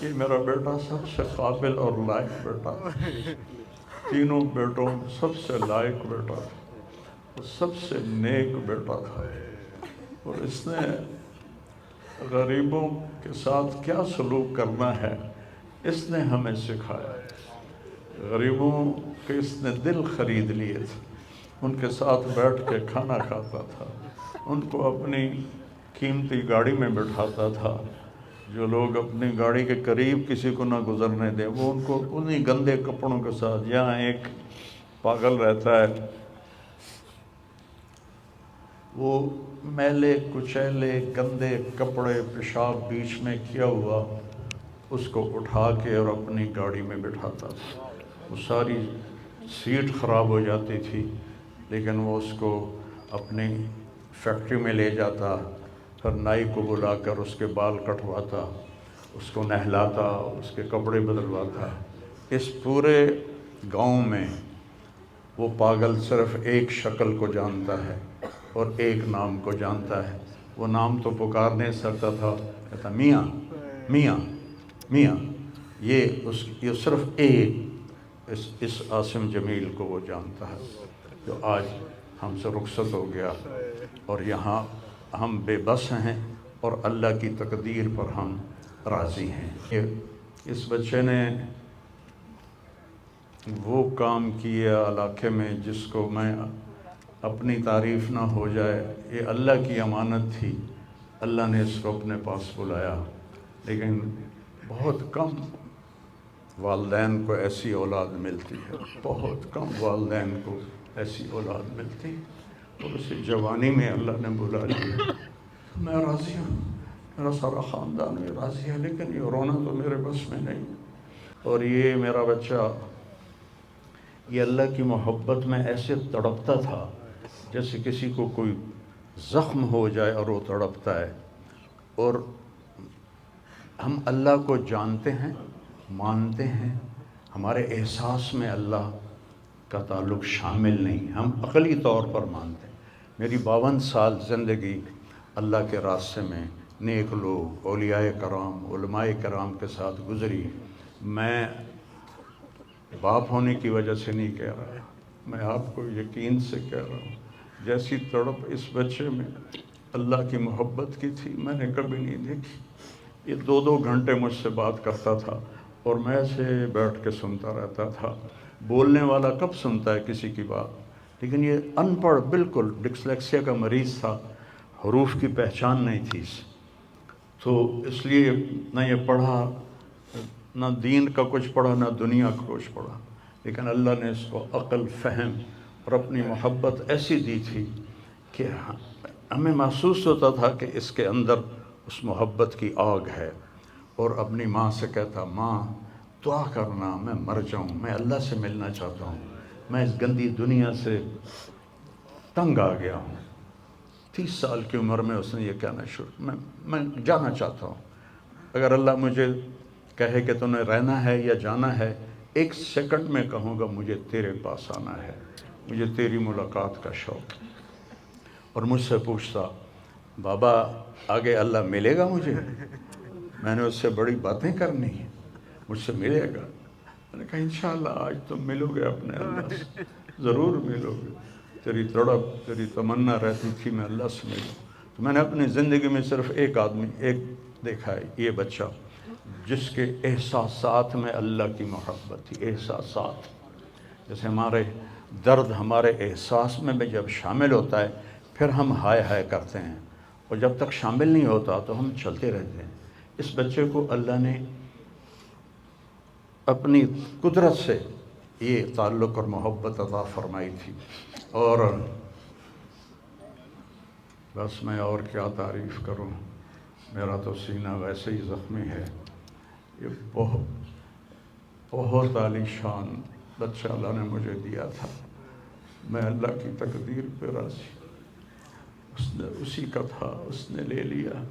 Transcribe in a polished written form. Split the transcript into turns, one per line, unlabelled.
یہ میرا بیٹا سب سے قابل اور لائق بیٹا تھا، تینوں بیٹوں میں سب سے لائق بیٹا تھا، سب سے نیک بیٹا تھا، اور اس نے غریبوں کے ساتھ کیا سلوک کرنا ہے اس نے ہمیں سکھایا۔ غریبوں کے اس نے دل خرید لیے تھے، ان کے ساتھ بیٹھ کے کھانا کھاتا تھا، ان کو اپنی قیمتی گاڑی میں بٹھاتا تھا۔ جو لوگ اپنی گاڑی کے قریب کسی کو نہ گزرنے دیں، وہ ان کو انہی گندے کپڑوں کے ساتھ، یہاں ایک پاگل رہتا ہے، وہ میلے کچیلے گندے کپڑے پیشاب بیچ میں کیا ہوا اس کو اٹھا کے اور اپنی گاڑی میں بٹھاتا تھا۔ وہ ساری سیٹ خراب ہو جاتی تھی، لیکن وہ اس کو اپنی فیکٹری میں لے جاتا، پھر نائی کو بلا کر اس کے بال کٹواتا، اس کو نہلاتا، اس کے کپڑے بدلواتا۔ اس پورے گاؤں میں وہ پاگل صرف ایک شکل کو جانتا ہے اور ایک نام کو جانتا ہے۔ وہ نام تو پکار نہیں سکتا تھا، کہتا میاں میاں میاں، یہ صرف ایک اس عاصم جمیل کو وہ جانتا ہے، جو آج ہم سے رخصت ہو گیا، اور یہاں ہم بے بس ہیں اور اللہ کی تقدیر پر ہم راضی ہیں۔ اس بچے نے وہ کام کیا علاقے میں جس کو میں اپنی تعریف نہ ہو جائے، یہ اللہ کی امانت تھی، اللہ نے اس کو اپنے پاس بلایا۔ لیکن بہت کم والدین کو ایسی اولاد ملتی ہے، بہت کم والدین کو ایسی اولاد ملتی ہے، اور اسے جوانی میں اللہ نے بلا لیا۔ میں راضی ہوں، میرا سارا خاندان بھی راضی ہے، لیکن یہ رونا تو میرے بس میں نہیں۔ اور یہ میرا بچہ یہ اللہ کی محبت میں ایسے تڑپتا تھا جیسے کسی کو کوئی زخم ہو جائے اور وہ تڑپتا ہے۔ اور ہم اللہ کو جانتے ہیں، مانتے ہیں، ہمارے احساس میں اللہ کا تعلق شامل نہیں، ہم عقلی طور پر مانتے ہیں۔ میری 52 سال زندگی اللہ کے راستے میں نیک لوگ، اولیاء کرام، علماء کرام کے ساتھ گزری۔ میں باپ ہونے کی وجہ سے نہیں کہہ رہا، میں آپ کو یقین سے کہہ رہا ہوں، جیسی تڑپ اس بچے میں اللہ کی محبت کی تھی میں نے کبھی نہیں دیکھی۔ یہ 2 گھنٹے مجھ سے بات کرتا تھا اور میں ایسے بیٹھ کے سنتا رہتا تھا۔ بولنے والا کب سنتا ہے کسی کی بات، لیکن یہ ان پڑھ، بالکل ڈسلیکسیا کا مریض تھا، حروف کی پہچان نہیں تھی اسے، تو اس لیے نہ یہ پڑھا، نہ دین کا کچھ پڑھا، نہ دنیا کا کچھ پڑھا، لیکن اللہ نے اس کو عقل، فہم اور اپنی محبت ایسی دی تھی کہ ہمیں محسوس ہوتا تھا کہ اس کے اندر اس محبت کی آگ ہے۔ اور اپنی ماں سے کہتا، ماں دعا کرنا میں مر جاؤں، میں اللہ سے ملنا چاہتا ہوں، میں اس گندی دنیا سے تنگ آ گیا ہوں۔ 30 سال کی عمر میں اس نے یہ کہنا شروع، میں جانا چاہتا ہوں، اگر اللہ مجھے کہے کہ تمہیں رہنا ہے یا جانا ہے، 1 سیکنڈ میں کہوں گا مجھے تیرے پاس آنا ہے، مجھے تیری ملاقات کا شوق ہے۔ اور مجھ سے پوچھتا، بابا آگے اللہ ملے گا مجھے؟ میں نے اس سے بڑی باتیں کرنی ہیں، مجھ سے ملے گا؟ میں نے کہا انشاءاللہ آج تم ملو گے اپنے اللہ سے، ضرور ملو گے، تیری تڑپ، تیری تمنا رہتی تھی میں اللہ سے ملوں۔ تو میں نے اپنی زندگی میں صرف ایک آدمی دیکھا ہے، یہ بچہ جس کے احساسات میں اللہ کی محبت تھی۔ احساسات جیسے ہمارے درد ہمارے احساس میں بھی جب شامل ہوتا ہے پھر ہم ہائے ہائے کرتے ہیں، اور جب تک شامل نہیں ہوتا تو ہم چلتے رہتے ہیں۔ اس بچے کو اللہ نے اپنی قدرت سے یہ تعلق اور محبت عطا فرمائی تھی، اور بس میں اور کیا تعریف کروں، میرا تو سینہ ویسے ہی زخمی ہے۔ یہ بہت عالی شان بچہ اللہ نے مجھے دیا تھا، میں اللہ کی تقدیر پہ راضی، اس نے اسی کا تھا، اس نے لے لیا۔